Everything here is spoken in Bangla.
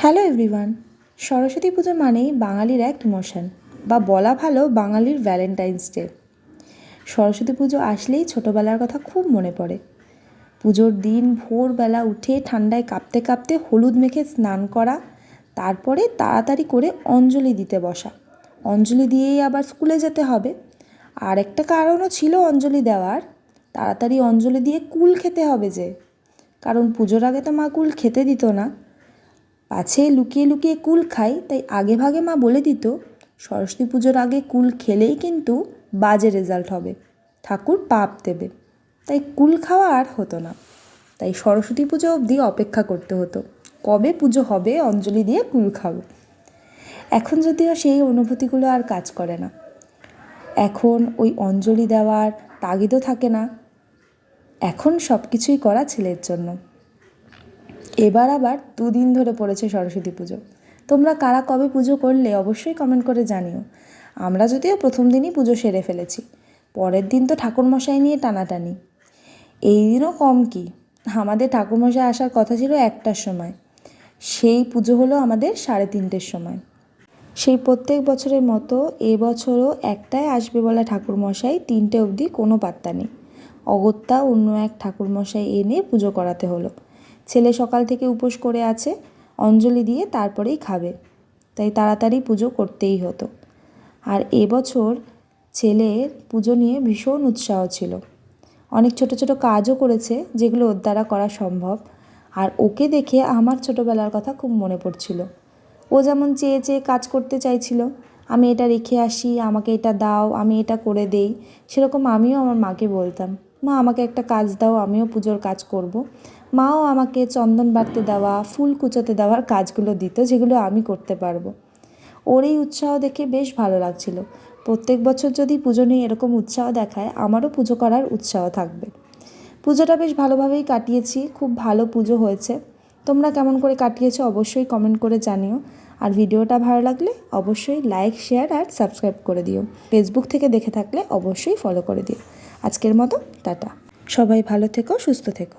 Hello everyone. সরস্বতী পুজো মানেই বাঙালির এক ইমোশন, বা বলা ভালো বাঙালির ভ্যালেন্টাইন্স ডে। সরস্বতী পুজো আসলেই ছোটোবেলার কথা খুব মনে পড়ে। পুজোর দিন ভোরবেলা উঠে ঠান্ডায় কাঁপতে কাঁপতে হলুদ মেখে স্নান করা, তারপরে তাড়াতাড়ি করে অঞ্জলি দিতে বসা। অঞ্জলি দিয়েই আবার স্কুলে যেতে হবে। আর একটা কারণও ছিল অঞ্জলি দেওয়ার, তাড়াতাড়ি অঞ্জলি দিয়ে কুল খেতে হবে যে, কারণ পুজোর আগে তো মা কুল খেতে দিত না। পাছে লুকিয়ে লুকিয়ে কুল খাই, তাই আগে ভাগে মা বলে দিত সরস্বতী পুজোর আগে কুল খেলেই কিন্তু বাজে রেজাল্ট হবে, ঠাকুর পাপ দেবে। তাই কুল খাওয়া আর হতো না। তাই সরস্বতী পুজো অবধি অপেক্ষা করতে হতো, কবে পুজো হবে অঞ্জলি দিয়ে কুল খাবো। এখন যদিও সেই অনুভূতিগুলো আর কাজ করে না। এখন ওই অঞ্জলি দেওয়ার তাগিদও থাকে না। এখন সব কিছুই করা ছেলের জন্য। এবার আবার 2 দিন ধরে পড়েছে সরস্বতী পুজো। তোমরা কারা কবে পুজো করলে অবশ্যই কমেন্ট করে জানিও। আমরা যদিও প্রথম দিনই পুজো সেরে ফেলেছি, পরের দিন তো ঠাকুরমশাই নিয়ে টানাটানি। এই দিনও কম কি, আমাদের ঠাকুরমশাই আসার কথা ছিল 1টার সময়, সেই পুজো হলো আমাদের 3:30-র সময়। সেই প্রত্যেক বছরের মতো এবছরও 1টায় আসবে বলা ঠাকুরমশাই 3টে অবধি কোনো পাত্তা নেই। অগত্যা অন্য এক ঠাকুরমশাই এনে পুজো করাতে হলো। ছেলে সকাল থেকে উপোস করে আছে, অঞ্জলি দিয়ে তারপরেই খাবে, তাই তাড়াতাড়ি পুজো করতেই হতো। আর এবছর ছেলের পুজো নিয়ে ভীষণ উৎসাহ ছিল। অনেক ছোট ছোট কাজও করেছে যেগুলো ওর দ্বারা করা সম্ভব। আর ওকে দেখে আমার ছোটোবেলার কথা খুব মনে পড়ছিল। ও যেমন চেয়ে চেয়ে কাজ করতে চাইছিল, আমি এটা রেখে আসি, আমাকে এটা দাও, আমি এটা করে দেই, সেরকম আমিও আমার মাকে বলতাম, মা আমাকে একটা কাজ দাও, আমিও পুজোর কাজ করব। মাও আমাকে চন্দন বাটতে দেওয়া, ফুল কুচোতে দেওয়ার কাজগুলো দিত, যেগুলো আমি করতে পারবো। ওর এই উৎসাহ দেখে বেশ ভালো লাগছিল। প্রত্যেক বছর যদি পুজো নিয়ে এরকম উৎসাহ দেখায়, আমারও পুজো করার উৎসাহ থাকবে। পুজোটা বেশ ভালোভাবেই কাটিয়েছি, খুব ভালো পুজো হয়েছে। তোমরা কেমন করে কাটিয়েছো অবশ্যই কমেন্ট করে জানিও। আর ভিডিওটা ভালো লাগলে অবশ্যই লাইক, শেয়ার আর সাবস্ক্রাইব করে দিও। ফেসবুক থেকে দেখে থাকলে অবশ্যই ফলো করে দিও। আজকের মতো টাটা। সবাই ভালো থেকো, সুস্থ থেকো।